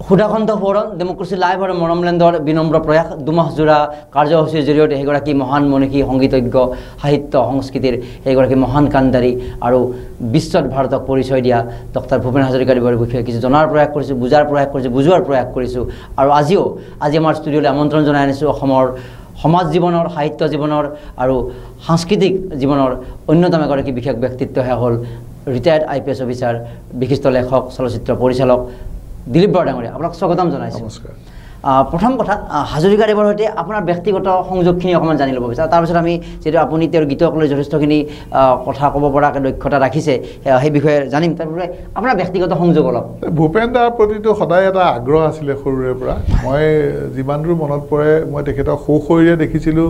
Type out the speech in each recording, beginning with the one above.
Sudhakantha ফোৰম democracy live আৰু মৰমলেণ্ডৰ বিনম্ৰ প্ৰয়াস দুমাহজোৰা কাৰ্যসূচীৰ জৰিয়তে সেইগৰাকী মহান মনীষী সংগীতজ্ঞ সাহিত্য সংস্কৃতিৰ সেইগৰাকী মহান কাণ্ডাৰী আৰু বিশ্বত ভাৰতক পৰিচয় দিয়া ডক্টৰ ভূপেন হাজৰিকা দেৱৰ বিষয়ে কিছু জনাৰ প্ৰয়াস কৰিছোঁ, বুজাৰ প্ৰয়াস কৰিছোঁ, বুজোৱাৰ প্ৰয়াস কৰিছোঁ। আৰু আজি আমাৰ ষ্টুডিঅ'লৈ আমন্ত্ৰণ জনাই আনিছোঁ অসমৰ সমাজ জীৱনৰ, সাহিত্য জীৱনৰ আৰু সাংস্কৃতিক জীৱনৰ অন্যতম এগৰাকী বিশেষ ব্যক্তিত্ব হ'ল ৰিটায়াৰ্ড IPS অফিচাৰ, বিশিষ্ট লেখক, চলচ্চিত্ৰ পৰিচালক দিলীপ বৰা ডাঙৰীয়া। আপোনাক স্বাগতম জনাইছোঁ। নমস্কাৰ। প্ৰথম কথা, হাজৰিকা দেৱৰ সৈতে আপোনাৰ ব্যক্তিগত সংযোগখিনি অকণমান জানি ল'ব বিচাৰোঁ। তাৰপিছত আমি যিহেতু আপুনি তেওঁৰ গীতক লৈ যথেষ্টখিনি কথা ক'ব পৰাকৈ দক্ষতা ৰাখিছে, সেই বিষয়ে জানিম। তাৰপৰা আপোনাৰ ব্যক্তিগত সংযোগ অলপ। ভূপেন দাৰ প্ৰতিটো সদায় এটা আগ্ৰহ আছিলে সৰুৰে পৰা। মই যিমান দূৰ মনত পৰে, মই তেখেতক সৌ-শৰীৰে দেখিছিলোঁ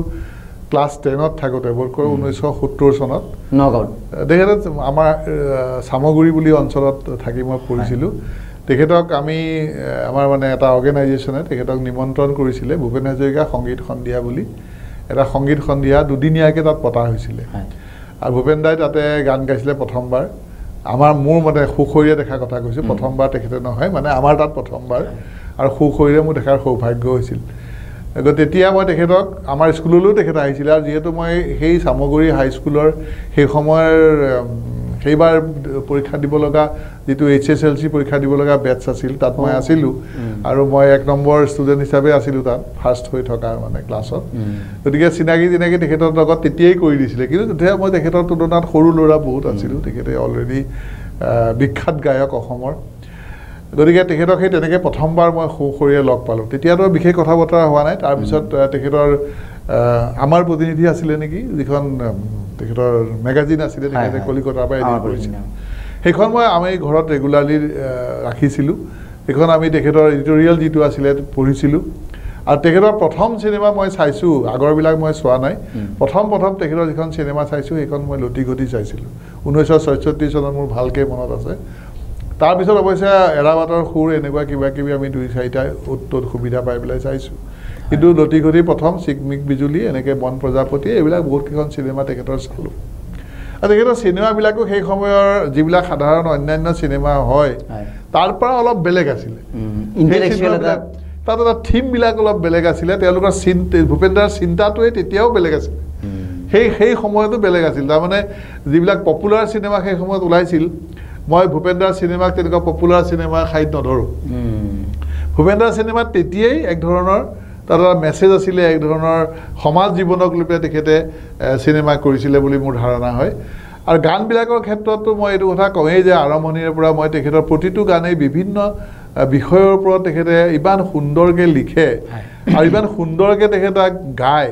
ক্লাছ 10ত থাকোঁতে, বোধকৰো 1970 চনত নগাঁৱত। তেখেতে আমাৰ চামগুৰি বুলি অঞ্চলত থাকি মই পঢ়িছিলোঁ। তেখেতক আমি আমাৰ মানে এটা অৰ্গেনাইজেশ্যনে তেখেতক নিমন্ত্ৰণ কৰিছিলে, ভূপেন হাজৰিকা সংগীত সন্ধিয়া বুলি এটা সংগীত সন্ধিয়া দুদিনীয়াকৈ তাত পতা হৈছিলে। আৰু ভূপেন দাই তাতে গান গাইছিলে প্ৰথমবাৰ। মোৰ মানে সুখৰীৰে দেখা কথা কৈছোঁ, প্ৰথমবাৰ তেখেতে নহয়, মানে আমাৰ তাত প্ৰথমবাৰ, আৰু সুখৰীৰে মোৰ দেখাৰ সৌভাগ্য হৈছিল। তেতিয়া মই তেখেতক আমাৰ স্কুললৈও তেখেত আহিছিলে। আৰু যিহেতু মই সেই চামগুৰি হাইস্কুলৰ সেই সময়ৰ সেইবাৰ পৰীক্ষা দিব লগা যিটো HSLC পৰীক্ষা দিব লগা বেটছ আছিল, তাত মই আছিলোঁ। আৰু মই 1 নম্বৰ ষ্টুডেণ্ট হিচাপে আছিলোঁ তাত, ফাৰ্ষ্ট হৈ থকা মানে ক্লাছত। গতিকে চিনাকি তেখেতৰ লগত তেতিয়াই কৰি দিছিলে। কিন্তু তেতিয়া মই তেখেতৰ তুলনাত সৰু ল'ৰা বহুত আছিলোঁ। তেখেতে অলৰেডি বিখ্যাত গায়ক অসমৰ। গতিকে তেখেতক সেই তেনেকৈ প্ৰথমবাৰ মই সৌ-শৰীৰে লগ পালোঁ। তেতিয়াতো বিশেষ কথা বতৰা হোৱা নাই। তাৰপিছত তেখেতৰ আমাৰ প্ৰতিনিধি আছিলে নেকি, যিখন তেখেতৰ মেগাজিন আছিলে, তেখেতে কলিকতাৰ পৰা এডিট কৰিছিলে। সেইখন মই আমি ঘৰত ৰেগুলাৰলি ৰাখিছিলোঁ। সেইখন আমি তেখেতৰ এডিটৰিয়েল যিটো আছিলে পঢ়িছিলোঁ। আৰু তেখেতৰ প্ৰথম চিনেমা মই চাইছোঁ, আগৰবিলাক মই চোৱা নাই। প্ৰথম তেখেতৰ যিখন চিনেমা চাইছোঁ সেইখন মই লটি ঘটি চাইছিলোঁ 1966 চনত, মোৰ ভালকৈ মনত আছে। তাৰপিছত অৱশ্যে এৰাবাটৰ সুৰ এনেকুৱা কিবাকিবি আমি 2-4টা উত্তত সুবিধা পাই পেলাই চাইছোঁ। কিন্তু লটি ঘটি প্ৰথম, চিকমিক বিজুলী, এনেকৈ বন প্ৰজাপতি, এইবিলাক বহুতকেইখন চিনেমা তেখেতৰ চালোঁ। আৰু তেখেতৰ চিনেমাবিলাকো সেই সময়ৰ যিবিলাক সাধাৰণ অন্যান্য চিনেমা হয় তাৰ পৰা অলপ বেলেগ আছিলে। তাত এটা থিমবিলাক অলপ বেলেগ আছিলে। তেওঁলোকৰ ভূপেন দাৰ চিন্তাটোৱে তেতিয়াও বেলেগ আছিলে, সেই সময়তো বেলেগ আছিল। তাৰমানে যিবিলাক পপুলাৰ চিনেমা সেই সময়ত ওলাইছিল, মই ভূপেন দাৰ চিনেমাক তেনেকুৱা পপুলাৰ চিনেমা ঠাইত নধৰোঁ। ভূপেন দাৰ চিনেমাত তেতিয়াই এক ধৰণৰ তাত এটা মেছেজ আছিলে, এক ধৰণৰ সমাজ জীৱনক লৈ পেলাই তেখেতে চিনেমা কৰিছিলে বুলি মোৰ ধাৰণা হয়। আৰু গানবিলাকৰ ক্ষেত্ৰতো মই এইটো কথা কওঁৱেই যে আৰম্ভণিৰে পৰা মই তেখেতৰ প্ৰতিটো গানেই বিভিন্ন বিষয়ৰ ওপৰত তেখেতে ইমান সুন্দৰকৈ লিখে আৰু ইমান সুন্দৰকৈ তেখেতে গায়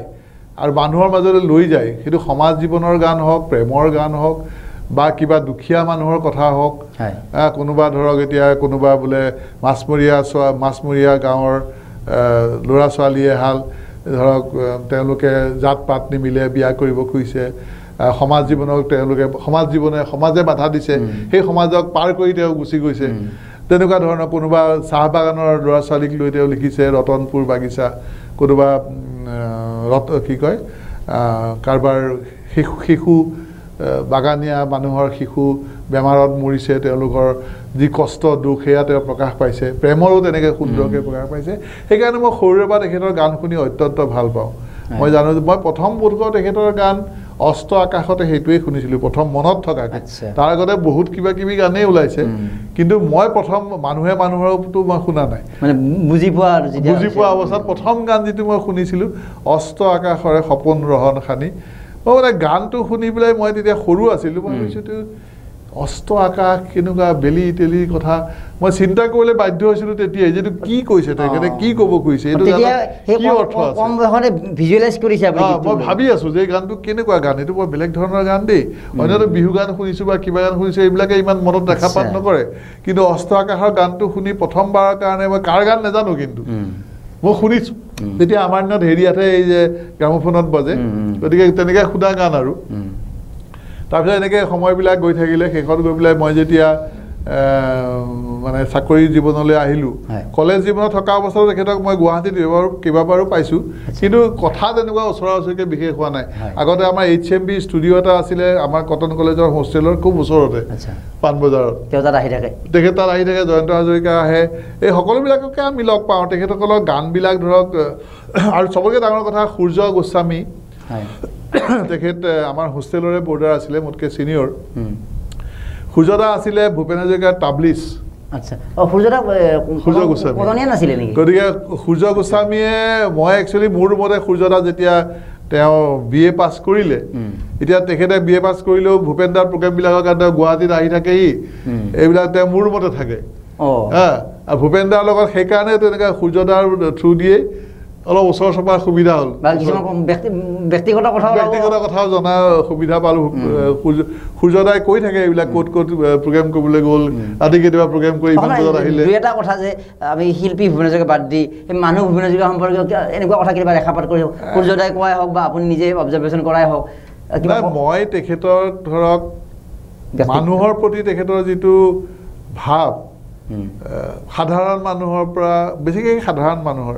আৰু মানুহৰ মাজলৈ লৈ যায়। সেইটো সমাজ জীৱনৰ গান হওক, প্ৰেমৰ গান হওক, বা কিবা মানুহৰ কথা হওক, কোনোবা ধৰক এতিয়া কোনোবা বোলে মাছমৰীয়া গাঁৱৰ ল'ৰা ছোৱালীয়ে ধৰক তেওঁলোকে জাত পাত নিমিলে বিয়া কৰিব খুজিছে, সমাজে বাধা দিছে, সেই সমাজক পাৰ কৰি তেওঁ গুচি গৈছে। তেনেকুৱা ধৰণৰ কোনোবা চাহ বাগানৰ ল'ৰা ছোৱালীক লৈ তেওঁ লিখিছে ৰতনপুৰ বাগিচা, কোনোবা কাৰোবাৰ শিশু বাগানীয়া মানুহৰ শিশু বেমাৰত মৰিছে, তেওঁলোকৰ যি কষ্ট দুখ সেয়া তেওঁ প্ৰকাশ পাইছে। প্ৰেমৰো তেনেকৈ সুন্দৰকৈ প্ৰকাশ পাইছে। সেইকাৰণে মই সৰুৰে পৰা তেখেতৰ গান শুনি অত্যন্ত ভাল পাওঁ। মই জানো যে মই প্ৰথম বোধকৰো তেখেতৰ গান অস্ত আকাশতে সেইটোৱেই শুনিছিলোঁ প্ৰথম মনত থকাকৈ। তাৰ আগতে বহুত কিবাকিবি গানেই ওলাইছে, কিন্তু মই প্ৰথম মানুহৰতো মই শুনা নাই। বুজি পোৱা অৱস্থাত প্ৰথম গান যিটো মই শুনিছিলোঁ, অস্ত আকাশৰে সপোন ৰহন সানি। মই মানে গানটো শুনি পেলাই, মই তেতিয়া সৰু আছিলোঁ, মই ভাবিছোঁ অস্ত আকাশ কেনেকুৱা বেলি তেলিৰ কথা মই চিন্তা কৰিলে বাধ্য হৈছিলোঁ তেতিয়াই, যিটো কি কৈছে তেখেতে, কি ক'ব খুজিছে, এইটো কি অৰ্থ আছে। মই ভাবি আছোঁ যে এই গানটো কেনেকুৱা গান, এইটো বৰ বেলেগ ধৰণৰ গান দেই। অন্যটো বিহু গান শুনিছোঁ বা কিবা গান শুনিছোঁ, এইবিলাকে ইমান মনত দেখা পাত নকৰে। কিন্তু অস্ত আকাশৰ গানটো শুনি প্ৰথমবাৰৰ কাৰণে, মই কাৰ গান নাজানো কিন্তু মই শুনিছোঁ। তেতিয়া আমাৰ দিনত হেৰিয়াতে এই যে গ্ৰামোফোনত বাজে, গতিকে তেনেকৈ শুনা গান। আৰু তাৰপিছত এনেকৈ সময়বিলাক গৈ থাকিলে, শেষত গৈ পেলাই মই যেতিয়া মানে চাকৰি জীৱনলৈ আহিলোঁ কলেজ জীৱনত থকা অৱস্থাত তেখেতক মই গুৱাহাটীত কেইবাবাৰো পাইছোঁ কিন্তু কথা তেনেকুৱা ওচৰা ওচৰিকৈ বিশেষ হোৱা নাই আগতে আমাৰ HMB ষ্টুডিঅ' এটা আছিলে আমাৰ কটন কলেজৰ হোষ্টেলৰ খুব ওচৰতে পাণবজাৰত তেখেত তাত আহি থাকে জয়ন্ত হাজৰিকা আহে এই সকলোবিলাককে আমি লগ পাওঁ তেখেতসকলৰ গানবিলাক ধৰক আৰু চবতকৈ ডাঙৰ কথা সূৰ্য গোস্বামী তেখেত আমাৰ হোষ্টেলৰে বৰ্ডাৰ আছিলে মোতকৈ ছিনিয়ৰ সূৰ্যদা আছিলে ভূপেন হাজৰিকাৰ টাবলিছ গতিকে সূৰ্য গোস্বামীয়ে মই একচুৱেলি মোৰ ৰুমতে সূৰ্যদা যেতিয়া তেওঁ BA পাছ কৰিলে এতিয়া তেখেতে BA পাছ কৰিলেও ভূপেন দাৰ প্ৰগ্ৰেমবিলাকৰ কাৰণে তেওঁ গুৱাহাটীত আহি থাকেহি এইবিলাক তেওঁ মোৰ ৰুমতে থাকে আৰু ভূপেন দাৰ লগত সেইকাৰণে তেনেকৈ সূৰ্যদাৰ থ্ৰু দিয়ে অলপ ওচৰ চপাৰ সুবিধা হ'ল ব্যক্তিগত কথাও জনা সুবিধা পালোঁ সূৰ্যদাই কৈ থাকে এইবিলাক ক'ত ক'ত প্ৰগ্ৰেম কৰিবলৈ গ'ল আদি কেতিয়াবা প্ৰগ্ৰেম কৰি ইমান বজাত আহিলে এটা কথা যে আমি শিল্পী ভূপেন হাজৰিকা বাদ দি সেই মানুহ ভূপেন হাজৰিকা সম্পৰ্কে এনেকুৱা কথা কেতিয়াবা ৰেখাপাত কৰি সূৰ্যদাই কোৱাই হওক বা আপুনি নিজে অবজাৰ্ভেশ্যন কৰাই হওক মই তেখেতৰ ধৰক মানুহৰ প্ৰতি তেখেতৰ যিটো ভাৱ সাধাৰণ মানুহৰ পৰা বেছিকৈ সাধাৰণ মানুহৰ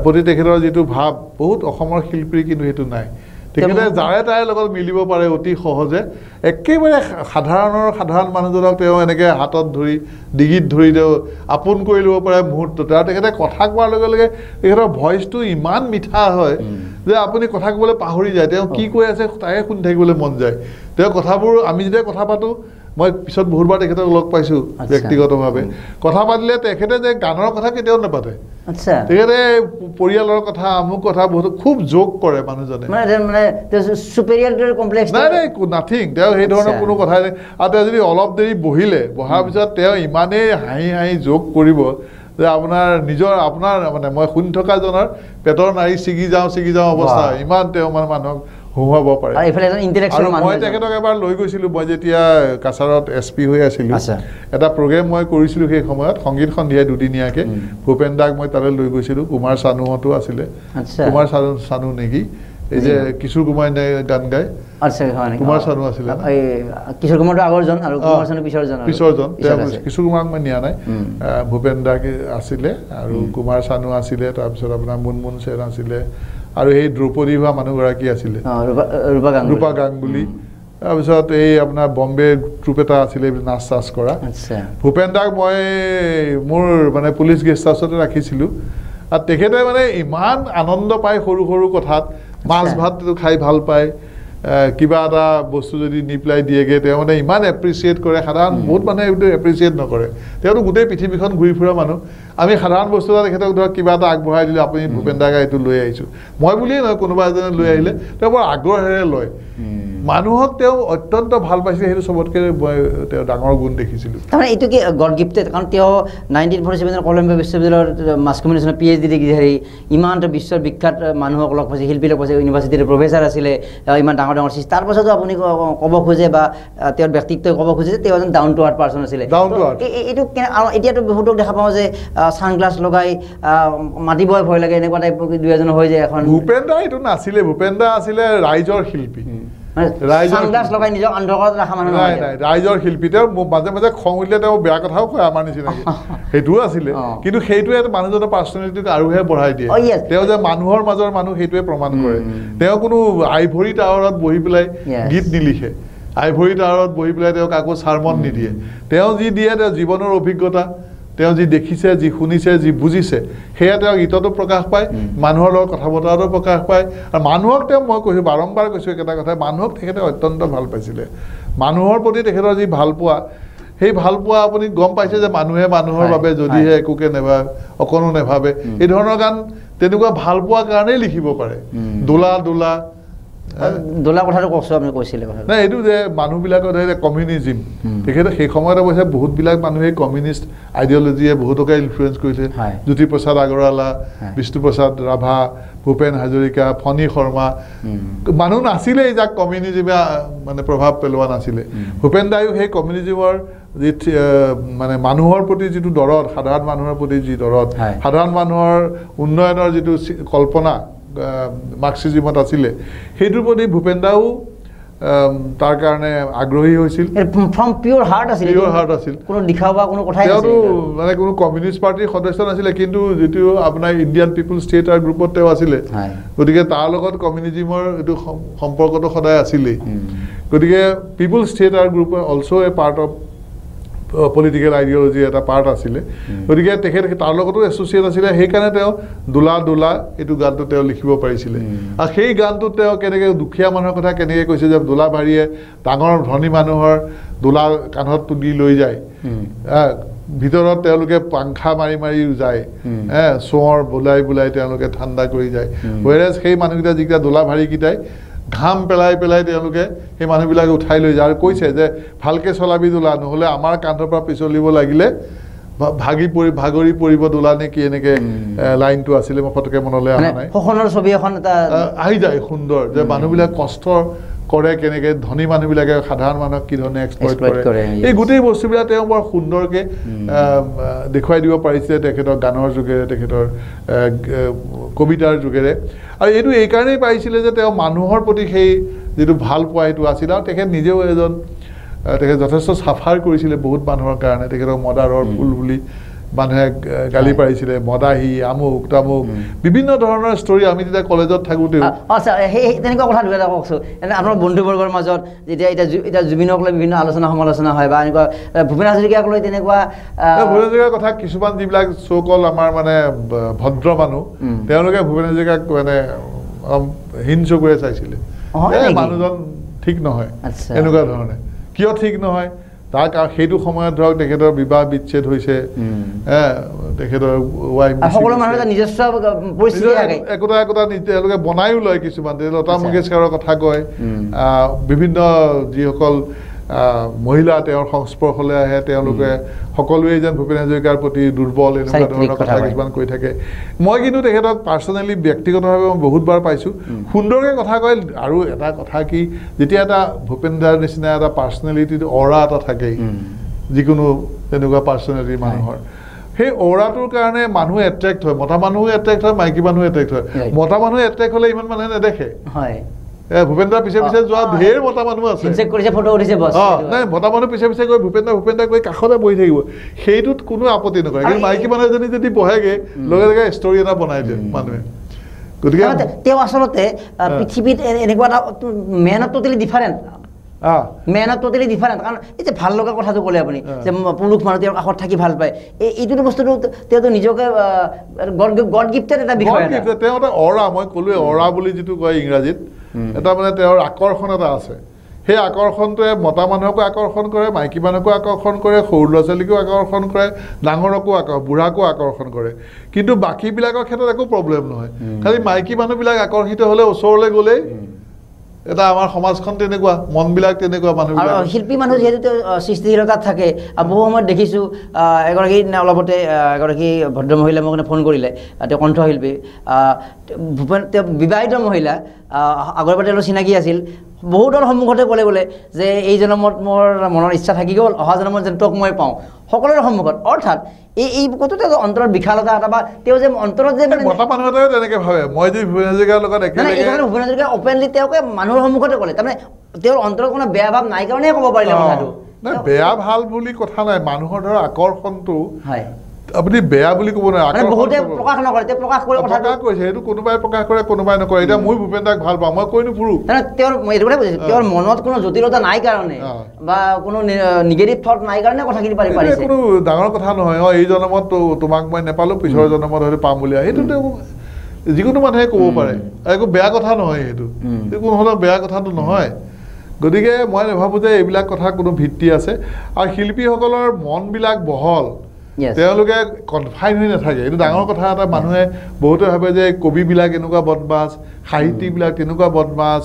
প্ৰতি তেখেতৰ যিটো ভাৱ বহুত অসমৰ শিল্পীৰ কিন্তু সেইটো নাই তেখেতে যাৰে তাৰে লগত মিলিব পাৰে অতি সহজে একেবাৰে সাধাৰণ মানুহজনক তেওঁ এনেকৈ হাতত ধৰি ডিঙিত ধৰি তেওঁ আপোন কৰি ল'ব পাৰে মুহূৰ্ততে আৰু তেখেতে কথা কোৱাৰ লগে লগে তেখেতৰ ভইচটো ইমান মিঠা হয় যে আপুনি কথা ক'বলৈ পাহৰি যায় তেওঁ কি কৈ আছে তাকে শুনি থাকিবলৈ মন যায় তেওঁ কথাবোৰ আমি যেতিয়া কথা পাতোঁ মই পিছত বহুতবাৰ তেখেতক লগ পাইছোঁ ব্যক্তিগতভাৱে কথা পাতিলে তেখেতে যে গানৰ কথা কেতিয়াও নাপাতে তেখেতে পৰিয়ালৰ কথা আমুক কথা বহুত খুব জোক কৰে মানুহজনে নাই নাথিং তেওঁ সেই ধৰণৰ কোনো কথাই নাই আৰু তেওঁ যদি অলপ দেৰি বহাৰ পিছত তেওঁ ইমানেই হাঁহি জোক কৰিব যে আপোনাৰ মানে মই শুনি থকাজনৰ পেটৰ নাড়ী ছিগি যাওঁ অৱস্থা ইমান তেওঁ মানে মানুহক হুহুৱাব পাৰে মই তেখেতক এবাৰ লৈ গৈছিলোঁ মই যেতিয়া কাছাৰত SP হৈ আছিলোঁ এটা প্ৰগ্ৰেম মই কৰিছিলোঁ সেই সময়ত সংগীত সন্ধিয়া দুদিনীয়াকৈ ভূপেন দাক মই তালৈ লৈ গৈছিলোঁ কুমাৰ চানুহঁতো আছিলে কুমাৰ চানু নেকি এই যে কিশোৰ কুমাৰ গান গায় কুমাৰ চানু আছিলে কিশোৰ কুমাৰটো আগৰজন আৰু কুমাৰ চানু পিছৰজন কিশোৰ কুমাৰক মই নিয়া নাই ভূপেন দাক আছিলে আৰু কুমাৰ চানু আছিলে তাৰপিছত আপোনাৰ মুনমুন সেন আছিলে আৰু এই দ্ৰৌপদী হোৱা মানুহগৰাকী আছিলে ৰূপা গাংগুলী তাৰপিছত এই আপোনাৰ বম্বে ট্ৰুপ এটা আছিলে নাচ চাচ কৰা ভূপেন দাক মই মোৰ মানে পুলিচ গেষ্ট হাউচতে ৰাখিছিলোঁ আৰু তেখেতে মানে ইমান আনন্দ পায় সৰু কথাত মাছ ভাতটো খাই ভাল পায় কিবা এটা বস্তু যদি নি পেলাই দিয়েগৈ তেওঁ মানে ইমান এপ্ৰিচিয়েট কৰে সাধাৰণ বহুত মানুহে এইটো এপ্ৰিচিয়েট নকৰে তেওঁতো গোটেই পৃথিৱীখন ঘূৰি ফুৰা মানুহ আমি সাধাৰণ বস্তু এটা তেখেতক ধৰক কিবা এটা আগবঢ়াই দিলোঁ আপুনি ভূপেন দাক এইটো লৈ আহিছোঁ মই বুলিয়েই নহয় কোনোবা এজনে লৈ আহিলে তেওঁ বৰ আগ্ৰহেৰে লয় মানুহক তেওঁ অত্যন্ত ভাল পাইছিলে সেইটো চবতকৈ তেওঁ ডাঙৰ গুণ দেখিছিলোঁ তাৰমানে এইটো কি গড গিফ্টেড কাৰণ তেওঁ 1947 কলম্বিয়া বিশ্ববিদ্যালয়ৰ মাছ কমিউনিকেশ্যনৰ PhD ডিগ্ৰী ইমান বিশ্বৰ বিখ্যাত মানুহক লগ পাইছে শিল্পী লগ পাইছে ইউনিভাৰ্চিটিৰ প্ৰফেচাৰ আছিলে ইমান ডাঙৰ সৃষ্টি তাৰপাছতো আপুনি ক'ব খোজে বা তেওঁৰ ব্যক্তিত্বই ক'ব খোজে যে তেওঁ এজন ডাউন টু আৰ্থ পাৰ্চন আছিলে এইটো এতিয়াতো বহুতক দেখা পাওঁ যে ছানগ্লাছ লগাই মাতিবই ভয় লাগে এনেকুৱা টাইপ দুই এজন হৈ যায় এখন ভূপেন দা এইটো নাছিলে ভূপেন দা আছিলে ৰাইজৰ শিল্পী ৰাইজৰ শিল্পী তেওঁ মাজে মাজে খং উঠিলে তেওঁ বেয়া কথাও কয় আমাৰ নিচিনাকৈ সেইটোও আছিলে কিন্তু সেইটোৱে মানুহজনৰ পাৰ্চনেলিটিক আৰুহে বঢ়াই দিয়ে তেওঁ যে মানুহৰ মাজৰ মানুহ সেইটোৱে প্ৰমাণ কৰে তেওঁ কোনো আইভৰি টাৱাৰত বহি পেলাই গীত নিলিখে আইভৰি টাৱাৰত বহি পেলাই তেওঁ কাকো চাৰমন নিদিয়ে তেওঁ যি দিয়ে তেওঁ জীৱনৰ অভিজ্ঞতা তেওঁ যি দেখিছে যি শুনিছে যি বুজিছে সেয়া তেওঁ গীততো প্ৰকাশ পায় মানুহৰ লগত কথা বতৰাতো প্ৰকাশ পায় আৰু মানুহক তেওঁ মই কৈছোঁ বাৰম্বাৰ কৈছোঁ একেটা কথা মানুহক তেখেতে অত্যন্ত ভাল পাইছিলে মানুহৰ প্ৰতি তেখেতৰ যি ভালপোৱা সেই ভালপোৱা আপুনি গম পাইছে যে মানুহে মানুহৰ বাবে যদিহে একোকে নেভাবে অকণো নেভাবে এই ধৰণৰ গান তেনেকুৱা ভালপোৱাৰ কাৰণেই লিখিব পাৰে দোলা কথাটো কওকচোন আপুনি কৈছিলে নাই এইটো যে মানুহবিলাকৰ ধৰে কমিউনিজিম তেখেতে সেই সময়ত অৱশ্যে বহুতবিলাক মানুহে কমিউনিষ্ট আইডিঅলজিয়ে বহুতকে ইনফ্লুৱেঞ্চ কৰিছে জ্যোতিপ্ৰসাদ আগৰৱালা বিষ্ণুপ্ৰসাদ ৰাভা ভূপেন হাজৰিকা ফণী শৰ্মা মানুহ নাছিলেই যাক কমিউনিজিমে মানে প্ৰভাৱ পেলোৱা নাছিলে ভূপেন দায়ো সেই কমিউনিজিমৰ যি মানে মানুহৰ প্ৰতি যিটো দৰদ সাধাৰণ মানুহৰ প্ৰতি যি দৰদ সাধাৰণ মানুহৰ উন্নয়নৰ যিটো কল্পনা মাৰ্ক্সিজিমত আছিলে সেইটোৰ প্ৰতি ভূপেন দাও তাৰ কাৰণে আগ্ৰহী হৈছিল ফ্ৰম পিয়ৰ হাৰ্ট আছিল কোনো দিখাৱা কোনো কথাই নাছিল মানে কোনো কমিউনিষ্ট পাৰ্টিৰ সদস্য নাছিলে কিন্তু যিটো আপোনাৰ ইণ্ডিয়ান পিপল ষ্টেট আৰু গ্ৰুপত তেওঁ আছিলে গতিকে তাৰ লগত কমিউনিজিমৰ এইটো সম্পৰ্কটো সদায় আছিলেই গতিকে পিপল ষ্টেট আৰু group also' a part of political ideology এটা পাৰ্ট আছিলে গতিকে তেখেত তাৰ লগতো এছ'চিয়েট আছিলে সেইকাৰণে তেওঁ দোলা দোলা এইটো গানটো তেওঁ লিখিব পাৰিছিলে আৰু সেই গানটোত তেওঁ কেনেকৈ দুখীয়া মানুহৰ কথা কেনেকৈ কৈছে যে দোলাবাৰীয়ে ডাঙৰ ধনী মানুহৰ দোলা কান্ধত তুলি লৈ যায় ভিতৰত তেওঁলোকে পাংখা মাৰি মাৰি যায় চোঁৱৰ বোলাই বোলাই তেওঁলোকে ঠাণ্ডা কৰি যায় ৱেৰেজ সেই মানুহকেইটা যিকেইটা দোলাভাৰীকেইটাই ঘাম পেলাই পেলাই তেওঁলোকে সেই মানুহবিলাকে উঠাই লৈ যায় আৰু কৈছে যে ভালকৈ চলাবি দোলা নহ'লে আমাৰ কান্ধৰ পৰা পিছলিব লাগিলে ভাগৰি পৰিব দোলা নে কি এনেকৈ লাইনটো আছিলে মই ফটকে মনলৈ অহা নাই শোষণৰ ছবি এখন এটা আহি যায় সুন্দৰ যে মানুহবিলাক কষ্ট কৰে কেনেকৈ ধনী মানুহবিলাকে সাধাৰণ মানুহক কি ধৰণে এক্সপ্লইট কৰে এই গোটেই বস্তুবিলাক তেওঁ বৰ সুন্দৰকৈ দেখুৱাই দিব পাৰিছিলে তেখেতৰ গানৰ যোগেৰে তেখেতৰ কবিতাৰ যোগেৰে আৰু এইটো এইকাৰণেই পাৰিছিলে যে তেওঁ মানুহৰ প্ৰতি সেই যিটো ভাল পোৱা সেইটো আছিল আৰু তেখেত নিজেও তেখেত যথেষ্ট চাফাৰ কৰিছিলে বহুত মানুহৰ কাৰণে তেখেতক মদাৰৰ ফুল বুলি মানুহে গালি পাৰিছিলে মদাহী আমুক তামুক বিভিন্ন ধৰণৰ ষ্টৰী আমি যেতিয়া কলেজত থাকোঁতেও সেই তেনেকুৱা কথা দুটা কওকচোন এনে আপোনাৰ বন্ধুবৰ্গৰ মাজত যেতিয়া এতিয়া জুবিনক লৈ বিভিন্ন আলোচনা সমালোচনা হয় বা এনেকুৱা ভূপেন হাজৰিকাক লৈ তেনেকুৱা ভূপেন হাজৰিকাৰ কথা কিছুমান যিবিলাক চ' কল আমাৰ মানে ভদ্ৰ মানুহ তেওঁলোকে ভূপেন হাজৰিকাক মানে হীন চকুৰে চাইছিলে মানুহজন ঠিক নহয় এনেকুৱা ধৰণে কিয় ঠিক নহয় তাৰ সেইটো সময়ত ধৰক তেখেতৰ বিবাহ বিচ্ছেদ হৈছে তেখেতৰ ৱাইফ একোটা একোটা তেওঁলোকে বনায়ো লয় কিছুমান লতা মংগেশকাৰৰ কথা কয় বিভিন্ন যিসকল মহিলা তেওঁৰ সংস্পৰ্শলৈ আহে তেওঁলোকে সকলোৱে যেন ভূপেন হাজৰিকাৰ প্ৰতি দুৰ্বল এনেকুৱা ধৰণৰ কথা কিছুমান কৈ থাকে মই কিন্তু তেখেতক পাৰ্চনেলি ব্যক্তিগতভাৱে মই বহুতবাৰ পাইছোঁ সুন্দৰকৈ কথা কয় আৰু এটা কথা কি যেতিয়া এটা ভূপেন দাৰ নিচিনা এটা পাৰ্চনেলিটি অ'ৰা এটা থাকেই যিকোনো তেনেকুৱা পাৰ্চনেলিটি মানুহৰ সেই অ'ৰাটোৰ কাৰণে মানুহ এট্ৰেক্ট হয় মতা মানুহো এট্ৰেক্ট হয় মাইকী মানুহ এট্ৰেক্ট হয় মতা মানুহ এট্ৰেক্ট হ'লে ইমান মানুহে নেদেখে ভূপেন দাৰ পিছে পিছে যোৱা ঢেৰ মতা মানুহ আছে নাই মতা মানুহ পিছে পিছে গৈ ভূপেন দা গৈ কাষতে বহি থাকিব সেইটোত কোনো আপত্তি নকৰে কিন্তু মাইকী মানুহ এজনী যদি বহেগে লগে লগে ষ্টৰী এটা বনাই দিয়ে মানুহে গতিকে তেওঁ আচলতে পৃথিৱীত এনেকুৱা এটা মেন অফ টটেলি ডিফাৰেণ্ট কাৰণ এই যে ভাল লগা কথাটো ক'লে আপুনি যে পুৰুষ মানুহ তেওঁৰ কাষত থাকি ভাল পায় এইটো বস্তুটো তেওঁতো নিজকে গড গিফ্টেড এটা বিষয় তেওঁ এটা অ'ৰা মই ক'লোৱে অ'ৰা বুলি যিটো কয় ইংৰাজীত এটা মানে তেওঁৰ আকৰ্ষণ এটা আছে সেই আকৰ্ষণটোৱে মতা মানুহকো আকৰ্ষণ কৰে মাইকী মানুহকো আকৰ্ষণ কৰে সৰু ল'ৰা ছোৱালীকো আকৰ্ষণ কৰে ডাঙৰকো বুঢ়াকো আকৰ্ষণ কৰে কিন্তু বাকীবিলাকৰ ক্ষেত্ৰত একো প্ৰব্লেম নহয় খালি মাইকী মানুহবিলাক আকৰ্ষিত হ'লে ওচৰলৈ গ'লেই এটা আমাৰ সমাজখন তেনেকুৱা মনবিলাক তেনেকুৱা মানুহবিলাক শিল্পী মানুহ যিহেতু সৃষ্টিশীলতাত থাকে বহু সময়ত দেখিছোঁ এগৰাকী অলপতে এগৰাকী ভদ্ৰ মহিলাই মোক ফোন কৰিলে তেওঁ কণ্ঠশিল্পী ভূপেন তেওঁ বিবাহিত মহিলা আগৰ পৰা তেওঁলোকৰ চিনাকি আছিল বহুতৰ সন্মুখতে ক'লে বোলে যে এই জনমত মোৰ মনৰ ইচ্ছা থাকি গ'ল অহা জনমত যেন তোক মই পাওঁ সকলোৰে সন্মুখত অৰ্থাৎ এই কতো তেওঁ অন্তৰত বিশালতা এটা বা তেওঁ যে অন্তৰত যে মতা মানুহ এটাই তেনেকৈ ভাবে মই যদি ভূপেন হাজৰিকাৰ লগত ভূপেন হাজৰিকা অপেনলি তেওঁকে মানুহৰ সন্মুখতে ক'লে তাৰমানে তেওঁৰ অন্তৰত কোনো বেয়া ভাৱ নাই কাৰণেহে ক'ব পাৰিলে কথাটো বেয়া ভাল বুলি কথা নাই মানুহৰ ধৰক আকৰ্ষণটো আপুনি বেয়া বুলি ক'ব নোৱাৰে সেইটো কোনোবাই প্ৰকাশ কৰে কোনোবাই নকৰে এতিয়া মই ভূপেন দাক ভাল পাওঁ মই কৈ নুফুৰো তেওঁৰ মনত কোনো জটিলতা নাই কাৰণে বা কোনো নিগেটিভ থট নাই কাৰণে কথাখিনি পাৰি পাৰিছে কোনো ডাঙৰ কথা নহয় এই জনমত তোমাক মই নেপালোঁ পিছৰ জনমত হয়তো পাম বুলি সেইটো যিকোনো মানুহে ক'ব পাৰে একো বেয়া কথা নহয় সেইটো কোনো ধৰণৰ বেয়া কথাটো নহয় গতিকে মই নাভাবোঁ যে এইবিলাক কথা কোনো ভিত্তি আছে আৰু শিল্পীসকলৰ মনবিলাক বহল তেওঁলোকে কনফাইন হৈ নাথাকে এইটো ডাঙৰ কথা এটা মানুহে বহুতে ভাবে যে কবিবিলাক এনেকুৱা বদমাছ সাহিত্যিকবিলাক তেনেকুৱা বদমাছ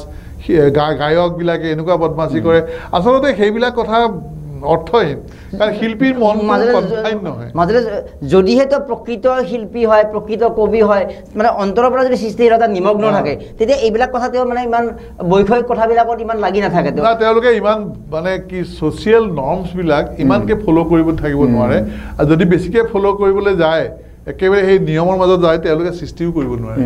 গায়কবিলাকে এনেকুৱা বদমাছি কৰে আচলতে সেইবিলাক কথা অৰ্থহীন কাৰণ শিল্পীৰ মন কনফাইন নহয় মাজতে যদিহে তেওঁ প্ৰকৃত শিল্পী হয় প্ৰকৃত কবি হয় মানে অন্তৰৰ পৰা যদি সৃষ্টিশীলতা নিমগ্ন থাকে তেতিয়া এইবিলাক কথা তেওঁ মানে ইমান বৈষয়িক কথাবিলাকত ইমান লাগি নাথাকে তেওঁলোকে ইমান মানে কি ছ'চিয়েল নৰ্মছবিলাক ইমানকৈ ফ'ল' কৰিব থাকিব নোৱাৰে আৰু যদি বেছিকৈ ফ'ল' কৰিবলৈ যায় একেবাৰে সেই নিয়মৰ মাজত যায় তেওঁলোকে সৃষ্টিও কৰিব নোৱাৰে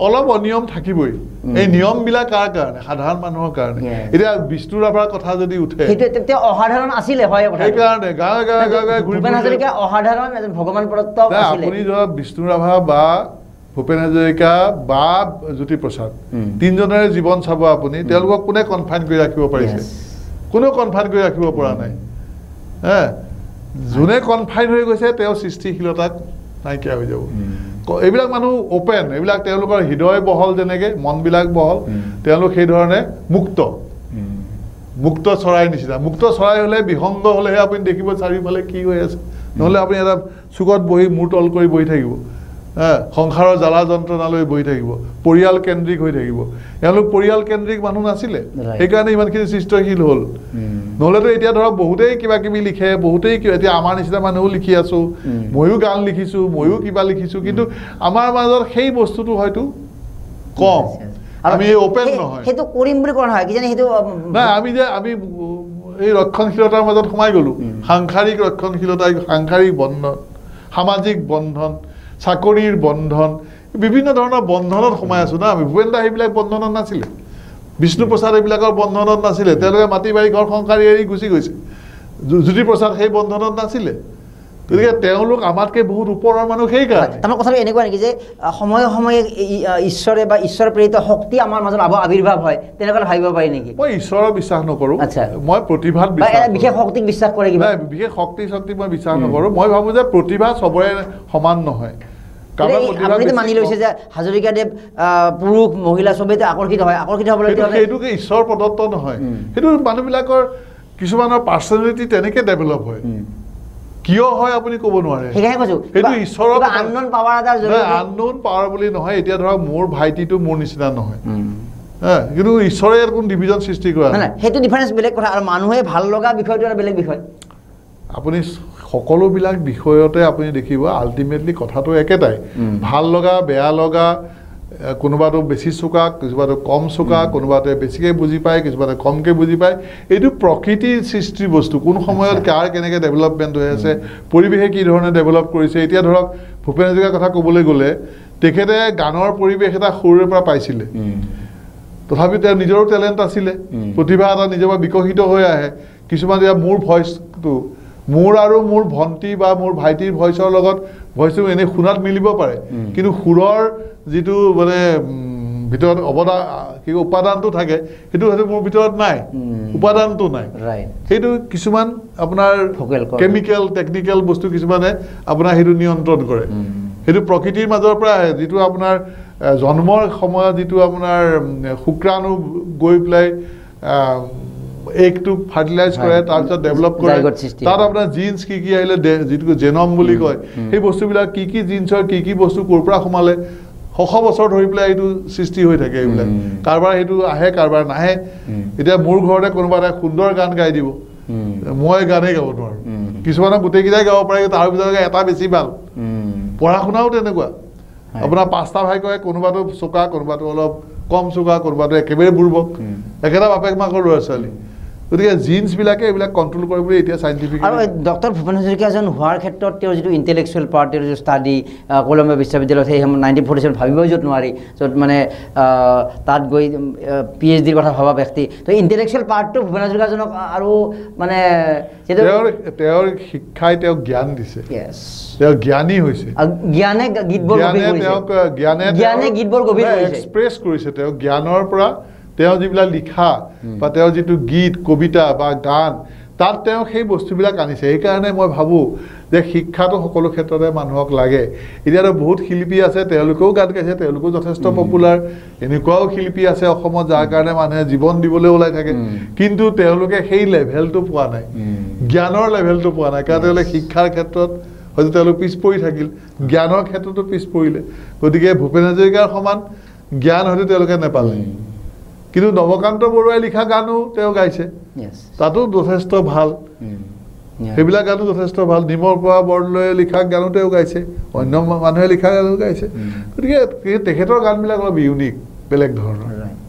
অলপ অনিয়ম থাকিবই এই নিয়মবিলাক কাৰ কাৰণে সাধাৰণ মানুহৰ কাৰণে এতিয়া বিষ্ণু ৰাভাৰ কথা যদি উঠে সেইটো অসাধাৰণ আছিলে হয় কথা সেইকাৰণে গাঁৱে গাঁৱে গাঁৱে ভূপেন হাজৰিকা অসাধাৰণ এজন ভগৱান প্ৰদত্ত আছিলে আপুনি ধৰক বিষ্ণু ৰাভা বা ভূপেন হাজৰিকা বা জ্যোতিপ্ৰসাদ তিনিজনৰে জীৱন চাব আপুনি তেওঁলোকক কোনে কনফাইন কৰি ৰাখিব পাৰিছে কোনেও কনফাইন কৰি ৰাখিব পৰা নাই যোনে কনফাইন হৈ গৈছে তেওঁ সৃষ্টিশীলতাক নাইকিয়া হৈ যাব এইবিলাক মানুহ অপেন এইবিলাক তেওঁলোকৰ হৃদয় বহল যেনেকৈ মনবিলাক বহল তেওঁলোক সেই ধৰণে মুক্ত চৰাই নিচিনা মুক্ত চৰাই হ'লে বিহংগ হ'লেহে আপুনি দেখিব চাৰিওফালে কি হৈ আছে নহ'লে আপুনি এটা চুকত বহি মূৰ তল কৰি বহি থাকিব সংসাৰৰ জ্বালা যন্ত্ৰণালৈ বহি থাকিব পৰিয়াল কেন্দ্ৰিক হৈ থাকিব এওঁলোক পৰিয়াল কেন্দ্ৰিক মানুহ নাছিলে সেইকাৰণে ইমানখিনি সৃষ্টিশীল হ'ল নহ'লেতো এতিয়া ধৰক বহুতেই কিবা কিবি লিখে বহুতেই এতিয়া আমাৰ নিচিনা মানুহো লিখি আছোঁ ময়ো গান লিখিছোঁ ময়ো কিবা লিখিছোঁ কিন্তু আমাৰ মাজত সেই বস্তুটো হয়তো কম আমি অপেন নহয় সেইটো কৰিম বুলি কোৱা নহয় কিজানি সেইটো নাই আমি এই ৰক্ষণশীলতাৰ মাজত সোমাই গ'লোঁ সাংসাৰিক ৰক্ষণশীলতা সাংসাৰিক বন্ধন সামাজিক বন্ধন চাকৰিৰ বন্ধন বিভিন্ন ধৰণৰ বন্ধনত সোমাই আছোঁ না আমি ভূপেন দা সেইবিলাক বন্ধনত নাছিলে বিষ্ণুপ্ৰসাদ এইবিলাকৰ বন্ধনত নাছিলে তেওঁলোকে মাটি বাৰী ঘৰ সংসাৰী এৰি গুচি গৈছে জ্যোতিপ্ৰসাদ সেই বন্ধনত নাছিলে গতিকে তেওঁলোক আমাতকৈ বহুত ওপৰৰ মানুহ সেইকাৰণে আমাৰ কথাটো এনেকুৱা নেকি যে সময়ে সময়ে ঈশ্বৰে বা ঈশ্বৰ প্ৰেৰিত শক্তি আমাৰ মাজত আৱিৰ্ভাৱ হয় তেনেকুৱা ভাবিব পাৰি নেকি মই ঈশ্বৰৰ বিশ্বাস নকৰোঁ মই প্ৰতিভাত বিশেষ শক্তিক বিশ্বাস কৰে কিবা বিশেষ শক্তি মই বিশ্বাস নকৰোঁ মই ভাবোঁ যে প্ৰতিভা চবৰে সমান নহয় মানি লৈছে যে হাজৰিকাদেৱ পুৰুষ মহিলা চবেই আকৰ্ষিত হ'বলৈ সেইটোকে ঈশ্বৰ প্ৰদত্ত নহয় সেইটো মানুহবিলাকৰ কিছুমানৰ পাৰ্চনেলিটি তেনেকৈ ডেভেলপ হয় কিয় হয় আপুনি ক'ব নোৱাৰে সেইটো ঈশ্বৰৰ আননোন পাৱাৰ বুলি নহয় এতিয়া ধৰক মোৰ ভাইটিটো মোৰ নিচিনা নহয় কিন্তু ঈশ্বৰে ইয়াত কোনো ডিভিজন সৃষ্টি কৰা নাই সেইটো ডিফাৰেঞ্চ বেলেগ কথা আৰু মানুহে ভাল লগা বিষয়টো এটা বেলেগ বিষয় আপুনি সকলোবিলাক বিষয়তে আপুনি দেখিব আল্টিমেটলি কথাটো একেটাই ভাল লগা বেয়া লগা কোনোবাটো বেছি চোকা কিছুমানে কম চোকা কোনোবাতে বেছিকৈ বুজি পায় কিছুমানে কমকৈ বুজি পায় এইটো প্ৰকৃতিৰ সৃষ্টিৰ বস্তু কোন সময়ত কাৰ কেনেকৈ ডেভেলপমেণ্ট হৈ আছে পৰিৱেশে কি ধৰণে ডেভেলপ কৰিছে এতিয়া ধৰক ভূপেন হাজৰিকাৰ কথা ক'বলৈ গ'লে তেখেতে গানৰ পৰিৱেশ এটা সৰুৰে পৰা পাইছিলে তথাপিও তেওঁৰ নিজৰো টেলেণ্ট আছিলে প্ৰতিভা এটা নিজৰ পৰা বিকশিত হৈ আহে কিছুমান এতিয়া মোৰ ভইচটো মোৰ আৰু মোৰ ভণ্টি বা মোৰ ভাইটিৰ ভইচৰ লগত ভইচটো এনেই শুনাত মিলিব পাৰে কিন্তু সুৰৰ যিটো মানে ভিতৰত উপাদানটো থাকে সেইটো মোৰ ভিতৰত নাই উপাদানটো নাই সেইটো কিছুমান আপোনাৰ কেমিকেল টেকনিকেল বস্তু কিছুমানে আপোনাৰ সেইটো নিয়ন্ত্ৰণ কৰে সেইটো প্ৰকৃতিৰ মাজৰ পৰা আহে যিটো আপোনাৰ জন্মৰ সময়ত যিটো আপোনাৰ শুক্ৰাণু গৈ পেলাই এগটো ফাৰ্টিলাইজ কৰে তাৰপিছত ডেভেলপ কৰে তাত আপোনাৰ জিন্স কি আহিলে যিটো জেনম বুলি কয় সেই বস্তুবিলাক কি জিন্সৰ কি বস্তু ক'ৰ পৰা সোমালে শ বছৰ ধৰি পেলাই এইটো সৃষ্টি হৈ থাকে এইবিলাক কাৰোবাৰ সেইটো আহে কাৰোবাৰ নাহে এতিয়া মোৰ ঘৰতে কোনোবা এটা সুন্দৰ গান গাই দিব মই গানেই গাব নোৱাৰোঁ কিছুমানক গোটেইকেইটাই গাব পাৰে তাৰ ভিতৰত এটা বেছি ভাল পঢ়া শুনাও তেনেকুৱা আপোনাৰ পাঁচটা ভাই কয় কোনোবাটো চোকা কোনোবাটো অলপ কম চোকা কোনোবাটো একেবাৰে বুৰ্বক একেটা বাপেক মাকৰ ল'ৰা ছোৱালী গতিকে জিন্সবিলাকে এইবিলাক কণ্ট্ৰল কৰে বুলি এতিয়া চাইণ্টিফিক আৰু ডক্টৰ ভূপেন হাজৰিকা এজন হোৱাৰ ক্ষেত্ৰত তেওঁৰ যিটো ইণ্টেলেকচুৱেল পাৰ্ট তেওঁৰ যিটো ষ্টাডি কলম্বিয়া বিশ্ববিদ্যালয়ত সেই 1947 ভাবিবই য'ত নোৱাৰি য'ত মানে তাত গৈ PhDৰ কথা ভবা ব্যক্তি তো ইণ্টেলেকচুৱেল পাৰ্টটো ভূপেন হাজৰিকাজনক আৰু মানে তেওঁৰ শিক্ষাই তেওঁক জ্ঞান দিছে তেওঁ জ্ঞানী হৈছে জ্ঞানে গীতবোৰ গভীৰ এক্সপ্ৰেছ কৰিছে তেওঁ জ্ঞানৰ পৰা তেওঁ যিবিলাক লিখা বা তেওঁৰ যিটো গীত কবিতা বা গান তাত তেওঁ সেই বস্তুবিলাক আনিছে সেইকাৰণে মই ভাবোঁ যে শিক্ষাটো সকলো ক্ষেত্ৰতে মানুহক লাগে এতিয়াতো বহুত শিল্পী আছে তেওঁলোকেও গান গাইছে তেওঁলোকেও যথেষ্ট পপুলাৰ এনেকুৱাও শিল্পী আছে অসমত যাৰ কাৰণে মানুহে জীৱন দিবলৈ ওলাই থাকে কিন্তু তেওঁলোকে সেই লেভেলটো পোৱা নাই জ্ঞানৰ লেভেলটো পোৱা নাই কাৰণ তেওঁলোকে শিক্ষাৰ ক্ষেত্ৰত হয়তো তেওঁলোক পিছ পৰি থাকিল জ্ঞানৰ ক্ষেত্ৰতো পিছ পৰিলে গতিকে ভূপেন হাজৰিকাৰ সমান জ্ঞান হয়তো তেওঁলোকে নাপালে কিন্তু নৱকান্ত বৰুৱাই লিখা গানো তেওঁ গাইছে তাতো যথেষ্ট ভাল সেইবিলাক গানো যথেষ্ট ভাল নিমৰ পৰা বৰদলৈয়ে লিখা গানো তেওঁ গাইছে অন্য মানুহে লিখা গানো গাইছে গতিকে তেখেতৰ গানবিলাক অলপ ইউনিক বেলেগ ধৰণৰ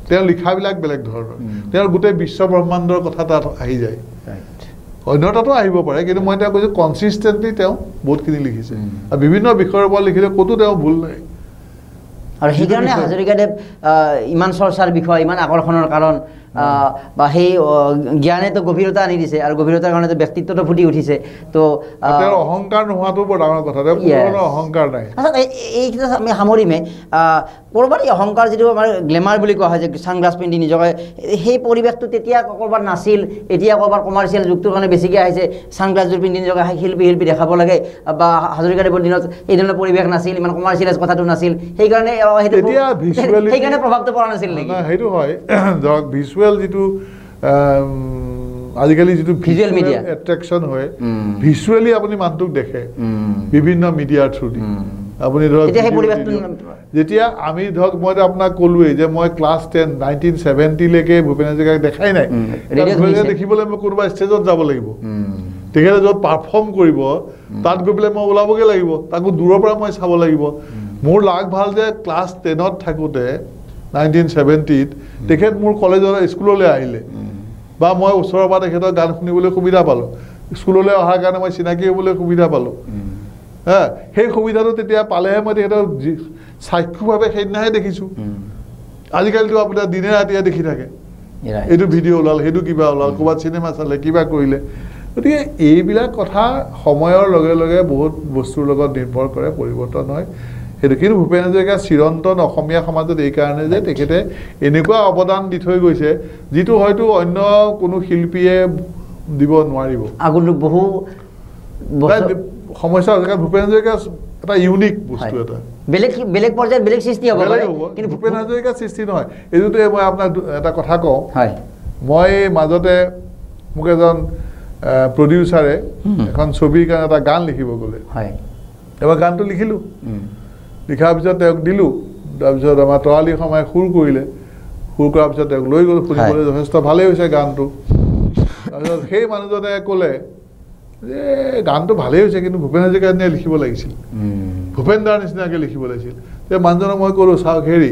তেওঁ লিখাবিলাক বেলেগ ধৰণৰ তেওঁৰ গোটেই বিশ্ব ব্ৰহ্মাণ্ডৰ কথা তাত আহি যায় অন্যতাতো আহিব পাৰে কিন্তু মই এতিয়া কৈছোঁ কনচিষ্টেণ্টলি তেওঁ বহুতখিনি লিখিছে আৰু বিভিন্ন বিষয়ৰ ওপৰত লিখিলে ক'তো তেওঁ ভুল নাই আৰু সেইকাৰণে হাজৰিকাদেৱ ইমান চৰ্চাৰ বিষয় ইমান আকৰ্ষণৰ কাৰণ বা সেই জ্ঞানেতো গভীৰতা আনি দিছে আৰু গভীৰতাৰ কাৰণে ব্যক্তিত্বটো ফুটি উঠিছে তো তেওঁৰ অহংকাৰ নোহোৱাটো বৰ ডাঙৰ কথা তেওঁ কোনো ধৰণৰ অহংকাৰ নাই এইকেইটা আমি সামৰিমে ক'ৰবাত এই অহংকাৰ যিটো আমাৰ গ্লেমাৰ বুলি কোৱা হয় যে ছানগ্লাছ পিন্ধি নিজকে সেই পৰিৱেশটো তেতিয়া ক'ৰবাত নাছিল এতিয়া ক'ৰবাত কমাৰ্চিয়েল যুগটোৰ কাৰণে বেছিকৈ আহিছে ছানগ্লাছযোৰ পিন্ধি নিজকে শিল্পী দেখাব লাগে বা হাজৰিকাদেৱৰ দিনত এই ধৰণৰ পৰিৱেশ নাছিল ইমান কমাৰ্চিয়েলাইজ কথাটো নাছিল সেইকাৰণে সেইকাৰণে প্ৰভাৱটো পৰা নাছিল নেকি সেইটো হয় ধৰক ভিজুৱেল যিটো আজিকালি যিটো ভিজুৱেল মিডিয়া এট্ৰেকশ্যন হয় ভিজুৱেলি আপুনি মানুহটোক দেখে বিভিন্ন মিডিয়াৰ থ্ৰুদি আপুনি ধৰক যেতিয়া আমি ধৰক মই আপোনাক ক'লোৱেই যে মই ক্লাছ 10 1970লৈকে ভূপেন হাজৰিকাক দেখাই নাই দেখিবলৈ মই কোনোবা ষ্টেজত যাব লাগিব তেখেতে য'ত পাৰফৰ্ম কৰিব তাত গৈ পেলাই মই ওলাবগৈ লাগিব তাকো দূৰৰ পৰা মই চাব লাগিব মোৰ লাগ ভাল যে ক্লাছ 10ত থাকোঁতে 1970ত তেখেত মোৰ কলেজৰ স্কুললৈ আহিলে বা মই ওচৰৰ পৰা তেখেতৰ গান শুনিবলৈ সুবিধা পালোঁ স্কুললৈ অহাৰ কাৰণে মই চিনাকি হ'বলৈ সুবিধা পালোঁ সেই সুবিধাটো তেতিয়া পালেহে মই তেখেতৰ চাক্ষুভাৱে সেইদিনাহে দেখিছোঁ আজিকালিতো আপোনাৰ দিনে ৰাতিয়ে দেখি থাকে এইটো ভিডিঅ' ওলাল সেইটো কিবা ওলাল ক'ৰবাত চিনেমা চালে কিবা কৰিলে গতিকে এইবিলাক কথা সময়ৰ লগে লগে বহুত বস্তুৰ লগত নিৰ্ভৰ কৰে পৰিৱৰ্তন হয় সেইটো কিন্তু ভূপেন হাজৰিকা চিৰন্তন অসমীয়া সমাজত এইকাৰণে যে তেখেতে এনেকুৱা অৱদান দি থৈ গৈছে যিটো হয়তো অন্য কোনো শিল্পীয়ে দিব নোৱাৰিব আগলৈ বহু সমস্যা হৈছে কাৰণ ভূপেন হাজৰিকা এটা ইউনিক বস্তু এটা বেলেগ পৰ্যায়ত বেলেগ সৃষ্টি হ'ব কিন্তু ভূপেন হাজৰিকাৰ সৃষ্টি নহয় এইটোতে মই আপোনাক এটা কথা কওঁ মই মাজতে মোক এজন প্ৰডিউচাৰে এখন ছবিৰ কাৰণে এটা গান লিখিব গ'লে এবাৰ গানটো লিখিলোঁ লিখাৰ পিছত তেওঁক দিলোঁ তাৰপিছত আমাৰ তৰালি শৰ্মাই সুৰ কৰিলে সুৰ কৰাৰ পিছত তেওঁক লৈ গ'ল শুনিবলৈ যথেষ্ট ভালেই হৈছে গানটো তাৰপিছত সেই মানুহজনে ক'লে যে গানটো ভালেই হৈছে কিন্তু ভূপেন হাজৰিকাৰ নিচিনা লিখিব লাগিছিল ভূপেন দাৰ নিচিনাকৈ লিখিব লাগিছিল যে মানুহজনক মই ক'লোঁ চাওক হেৰি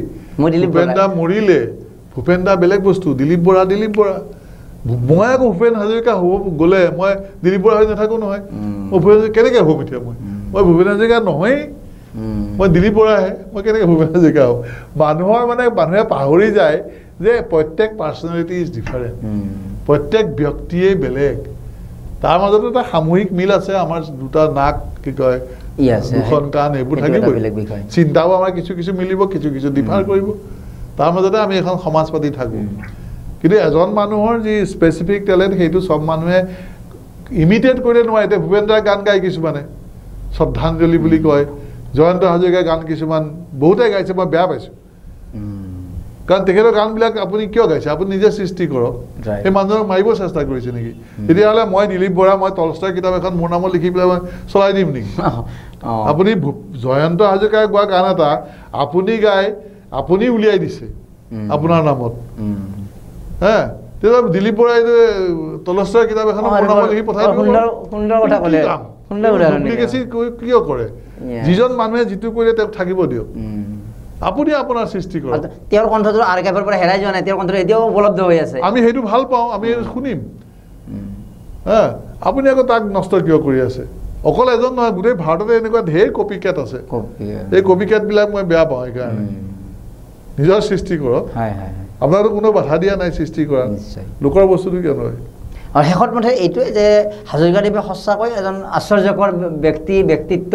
ভূপেন দা মৰিলে ভূপেন দা বেলেগ বস্তু দিলীপ বৰা মই আকৌ ভূপেন হাজৰিকা হ'ব গ'লে মই দিলীপ বৰা হৈ নাথাকোঁ নহয় মই ভূপেন হাজৰিকা কেনেকৈ হ'ম এতিয়া মই ভূপেন হাজৰিকা নহয়েই মই দিলীপ বৰাহে মই কেনেকৈ ভূপেন হাজৰিকা হ'ম মানুহে পাহৰি যায় যে প্ৰত্যেক পাৰ্চনেলিটি ইজ ডিফাৰেণ্ট প্ৰত্যেক ব্যক্তিয়েই বেলেগ তাৰ মাজতো এটা সামূহিক মিল আছে আমাৰ দুটা নাক কি কয় দুখন কাণ এইবোৰ থাকিবই চিন্তাও আমাৰ কিছু কিছু মিলিব কিছু কিছু ডিফাৰ কৰিব তাৰ মাজতে আমি এখন সমাজ পাতি থাকোঁ কিন্তু এজন মানুহৰ যি স্পেচিফিক টেলেণ্ট সেইটো চব মানুহে ইমিটেট কৰিলে নোৱাৰে এতিয়া ভূপেন দাৰ গান গায় কিছুমানে শ্ৰদ্ধাঞ্জলি বুলি কয় জয়ন্ত হাজৰিকাৰ গান কিছুমান বহুতে গাইছে মই বেয়া পাইছোঁ কাৰণ তেখেতৰ গানবিলাক আপুনি কিয় গাইছে আপুনি নিজে সৃষ্টি কৰক সেই মানুহজনক মাৰিব চেষ্টা কৰিছে নেকি তেতিয়াহ'লে মই দিলীপ বৰা মই টলষ্টয়ৰ কিতাপ এখন মোৰ নামত লিখি পেলাই মই চলাই দিম নেকি আপুনি জয়ন্ত হাজৰিকাই গোৱা গান এটা আপুনি গাই আপুনি উলিয়াই দিছে আপোনাৰ নামত তেতিয়া দিলীপ বৰাই টলষ্টয়ৰ কিতাপ এখন মোৰ নামত লিখি পঠাই কিয় কৰে যিজন মানুহে যিটো কৰিলে তেওঁক থাকিব দিয়ক আপুনি আপোনাৰ সৃষ্টি কৰক তেওঁৰ কণ্ঠটো আৰ্কাইভৰ পৰা হেৰাই যোৱা নাই তেওঁৰ কণ্ঠটো এতিয়াও উপলব্ধ হৈ আছে আমি সেইটো ভাল পাওঁ আমি শুনিম আপুনি আকৌ তাক নষ্ট কিয় কৰি আছে অকল এজন নহয় গোটেই ভাৰততে এনেকুৱা ঢেৰ কপি কেট আছে এই কপি কেটবিলাক মই বেয়া পাওঁ সেইকাৰণে নিজৰ সৃষ্টি কৰক আপোনাৰতো কোনো বাধা দিয়া নাই সৃষ্টি কৰা লোকৰ বস্তুটো কিয় নহয় আৰু শেষত মতে এইটোৱে যে হাজৰিকাদেৱে সঁচাকৈ এজন আশ্চৰ্যকৰ ব্যক্তিত্ব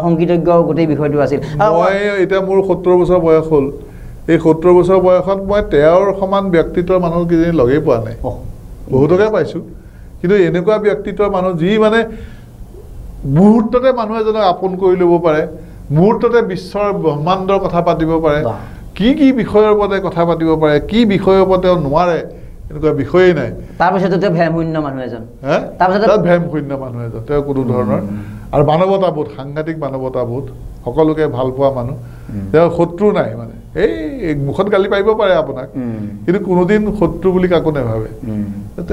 সংগীতজ্ঞ গোটেই বিষয়টো আছিল মই এতিয়া মোৰ 70 বছৰ বয়স হ'ল এই 70 বছৰ বয়সত মই তেওঁৰ সমান ব্যক্তিত্বৰ মানুহ কিজনী লগেই পোৱা নাই বহুতকে পাইছোঁ কিন্তু এনেকুৱা ব্যক্তিত্বৰ মানুহ যি মানে মুহূৰ্ততে মানুহ এজনক আপোন কৰি ল'ব পাৰে মুহূৰ্ততে বিশ্বৰ ব্ৰহ্মাণ্ডৰ কথা পাতিব পাৰে কি বিষয়ৰ ওপৰতে কথা পাতিব পাৰে কি বিষয়ৰ ওপৰত তেওঁ নোৱাৰে এনেকুৱা বিষয়েই নাই তাৰপিছতো তেওঁ ভেমশূন্য মানুহ এজন ভেমশূন্য মানুহ এজন তেওঁ কোনো ধৰণৰ আৰু মানৱতাবোধ সাংঘাতিক মানৱতাবোধ সকলোকে ভাল পোৱা মানুহ তেওঁৰ শত্ৰু নাই মানে এই মুখত গালি পাৰিব পাৰে আপোনাক কিন্তু কোনোদিন শত্ৰু বুলি কাকো নাভাবে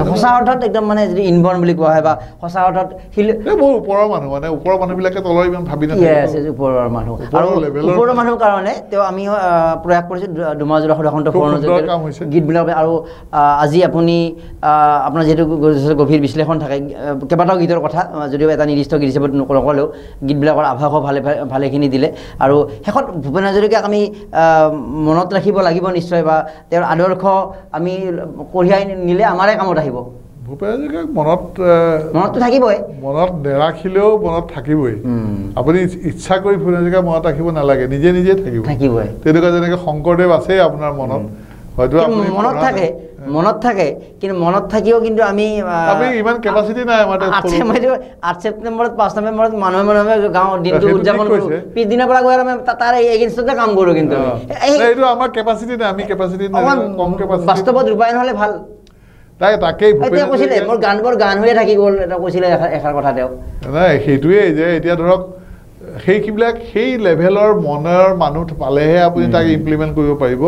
সঁচা অৰ্থত একদম মানে যদি ইনবৰ্ণ বুলি কোৱা হয় বা সঁচা অৰ্থত মোৰ ওপৰৰ মানুহ মানে ওপৰৰ মানুহবিলাকে তলৰ ইমান ভাবি নাথাকে ওপৰৰ মানুহ আৰু ওপৰৰ মানুহৰ কাৰণে তেওঁ আমি প্ৰয়াস কৰিছোঁ ডুমাজোৰা সুধাকণ্ঠ ফোৰামৰ গীতবিলাক আৰু আজি আপুনি আপোনাৰ যিহেতু গভীৰ বিশ্লেষণ থাকে কেইবাটাও গীতৰ কথা যদিও এটা নিৰ্দিষ্ট গীত হিচাপত নকলেও গীতবিলাকৰ আভাসো ভালেখিনি দিলে আৰু শেষত ভূপেন হাজৰিকাক আমি মনত ৰাখিব লাগিব নিশ্চয় বা তেওঁৰ আদৰ্শ আমি কঢ়িয়াই নিলে আমাৰে কামত আহিব ভূপেন হাজৰিকাক মনততো থাকিবই মনত নেৰাখিলেও মনত থাকিবই আপুনি ইচ্ছা কৰি ভূপেন হাজৰিকাক মনত ৰাখিব নালাগে নিজে নিজে থাকিবই তেনেকুৱা যেনেকৈ শংকৰদেৱ আছে আপোনাৰ মনত হয়তো মনত থাকে কিন্তু মনত থাকিও কিন্তু আমি ইমান কেপাচিটি নাই আমাৰ 8 ছেপ্টেম্বৰত 5 নৱেম্বৰত মানুহে গাঁও দিনটো উদযাপন কৰোঁ পিছদিনৰ পৰা গৈ আমি তাৰ এগেইনষ্টতে কাম কৰোঁ কিন্তু এইটো আমাৰ কেপাচিটি নাই আমি কেপাচিটি কম কেপাচিটি বাস্তৱত ৰূপায়ণ হ'লে ভাল তাকেই কৈছিলে মোৰ গানবোৰ গান হৈয়ে থাকি গ'ল এটা কৈছিলে এষাৰ কথা তেওঁ নাই সেইটোৱেই যে এতিয়া ধৰক সেই লেভেলৰ মনৰ মানুহ পালেহে আপুনি তাক ইমপ্লিমেণ্ট কৰিব পাৰিব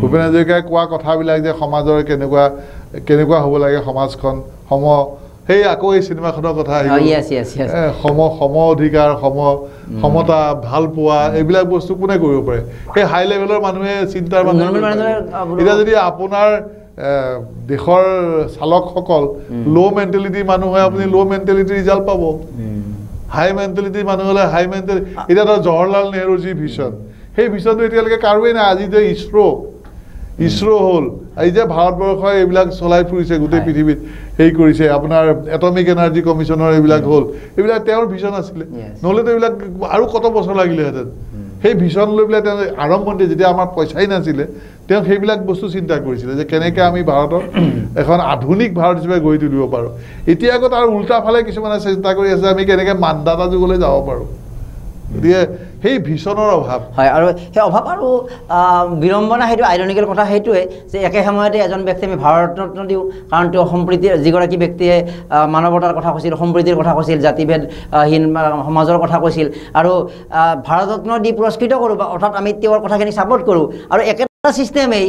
ভূপেন হাজৰিকাই কোৱা কথাবিলাক যে সমাজৰ কেনেকুৱা হ'ব লাগে সমাজখন সেই আকৌ এই চিনেমাখনৰ কথা সম অধিকাৰ সমতা ভাল পোৱা এইবিলাক বস্তু কোনে কৰিব পাৰে সেই হাই লেভেলৰ মানুহে চিন্তাৰ এতিয়া যদি আপোনাৰ দেশৰ চালকসকল ল' মেণ্টেলিটিৰ মানুহ হয় আপুনি ল' মেণ্টেলিটিৰ ৰিজাল্ট পাব হাই মেণ্টেলিটিৰ মানুহ হ'লে হাই মেণ্টেলিটি এতিয়া ধৰক জৱাহৰলাল নেহৰুৰ যি ভিছন সেই ভিছনটো এতিয়ালৈকে কাৰোৱেই নাই আজি যে ইছৰ' হ'ল এই যে ভাৰতবৰ্ষই এইবিলাক চলাই ফুৰিছে গোটেই পৃথিৱীত হেৰি কৰিছে আপোনাৰ এটমিক এনাৰ্জি কমিশ্যনৰ এইবিলাক হ'ল এইবিলাক তেওঁৰ ভিছন আছিলে নহ'লেতো এইবিলাক আৰু কত বছৰ লাগিলেহেঁতেন সেই ভিছন লৈ পেলাই তেওঁ আৰম্ভণিতে যেতিয়া আমাৰ পইচাই নাছিলে তেওঁ সেইবিলাক বস্তু চিন্তা কৰিছিলে যে কেনেকৈ আমি ভাৰতৰ এখন আধুনিক ভাৰত হিচাপে গঢ়ি তুলিব পাৰোঁ এতিয়া আকৌ তাৰ উল্টা ফালে কিছুমানে চিন্তা কৰি আছে আমি কেনেকৈ মানদাতা যুগলৈ যাব পাৰোঁ গতিকে সেই ভিছনৰ অভাৱ হয় আৰু সেই অভাৱ আৰু বিড়ম্বনা সেইটো আইৰনিকেল কথা সেইটোৱে যে একে সময়তে এজন ব্যক্তি আমি ভাৰতৰত্ন দিওঁ কাৰণ তেওঁ সম্প্ৰীতিৰ যিগৰাকী ব্যক্তিয়ে মানৱতাৰ কথা কৈছিল সম্প্ৰীতিৰ কথা কৈছিল জাতিভেদহীন সমাজৰ কথা কৈছিল আৰু ভাৰতৰত্ন দি পুৰস্কৃত কৰোঁ বা অৰ্থাৎ আমি তেওঁৰ কথাখিনি ছাপোৰ্ট কৰোঁ আৰু চিষ্টেমেই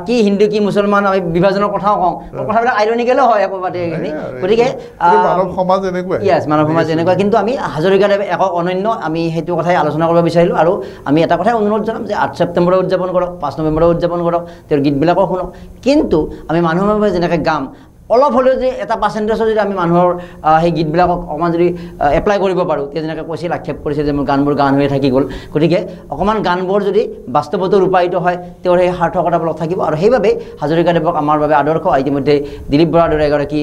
কি হিন্দু কি মুছলমান আমি বিভাজনৰ কথাও কওঁ কথাবিলাক আইৰনিকেলো হয় একোবাৰখিনি গতিকে মানৱ সমাজ এনেকুৱা কিন্তু আমি হাজৰিকাদেৱ একক অনন্য আমি সেইটো কথাই আলোচনা কৰিব বিচাৰিলোঁ আৰু আমি এটা কথাই অনুৰোধ জনাম যে 8 ছেপ্টেম্বৰত উদযাপন কৰক 5 নৱেম্বৰত উদযাপন কৰক তেওঁৰ গীতবিলাকো শুনক কিন্তু আমি মানুহৰ বাবে যেনেকৈ গাম অলপ হ'লেও যে এটা পাৰ্চেণ্টেজৰ যদি আমি মানুহৰ সেই গীতবিলাকক অকণমান যদি এপ্লাই কৰিব পাৰোঁ তেতিয়া যেনেকৈ কৈছিল আক্ষেপ কৰিছিল যে মোৰ গানবোৰ গান হৈয়ে থাকি গ'ল গতিকে অকণমান গানবোৰ যদি বাস্তৱতো ৰূপায়িত হয় তেওঁৰ সেই সাৰ্থকতাবিলাক থাকিব আৰু সেইবাবে হাজৰিকাদেৱক আমাৰ বাবে আদৰ্শ ইতিমধ্যে দিলীপ বৰাৰ দৰে এগৰাকী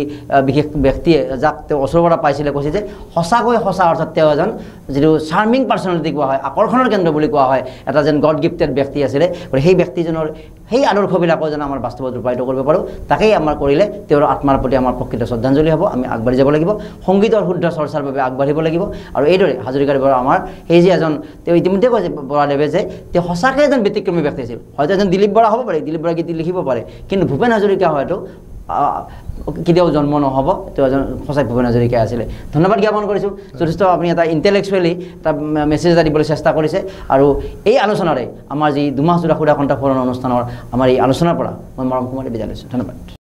বিশেষ ব্যক্তিয়ে যাক তেওঁ ওচৰৰ পৰা পাইছিলে কৈছে যে সঁচাকৈ সঁচা অৰ্থাৎ তেওঁ এজন যিটো চাৰ্মিং পাৰ্চনেলিটি কোৱা হয় আকৰ্ষণৰ কেন্দ্ৰ বুলি কোৱা হয় এটা যেন গড গিফ্টেড ব্যক্তি আছিলে গতিকে সেই ব্যক্তিজনৰ সেই আদৰ্শবিলাকো যেন আমাৰ বাস্তৱত ৰূপায়িত কৰিব পাৰোঁ তাকেই আমাৰ কৰিলে তেওঁৰ আত্মাৰ প্ৰতি আমাৰ প্ৰকৃত শ্ৰদ্ধাঞ্জলি হ'ব আমি আগবাঢ়ি যাব লাগিব সংগীতৰ শুদ্ধ চৰ্চাৰ বাবে আগবাঢ়িব লাগিব আৰু এইদৰে হাজৰিকাদেৱৰ আমাৰ সেই যে এজন তেওঁ ইতিমধ্যে কৈছে বৰাদেৱে যে তেওঁ সঁচাকৈ এজন ব্যতিক্ৰমী ব্যক্তি আছিল হয়তো এজন দিলীপ বৰা হ'ব পাৰে দিলীপ বৰা গীত লিখিব পাৰে কিন্তু ভূপেন হাজৰিকা হয়তো কেতিয়াও জন্ম নহ'ব তেওঁ এজন সঁচাই ভূপেন হাজৰিকা আছিলে ধন্যবাদ জ্ঞাপন কৰিছোঁ যথেষ্ট আপুনি এটা ইণ্টেলেকচুৱেলি এটা মেছেজ এটা দিবলৈ চেষ্টা কৰিছে আৰু এই আলোচনাৰে আমাৰ যি দুমাহজোৰা সুধাকণ্ঠ ফোৰাম অনুষ্ঠানৰ আমাৰ এই আলোচনাৰ পৰা মই মৰম কুমাৰে বিদায় লৈছোঁ ধন্যবাদ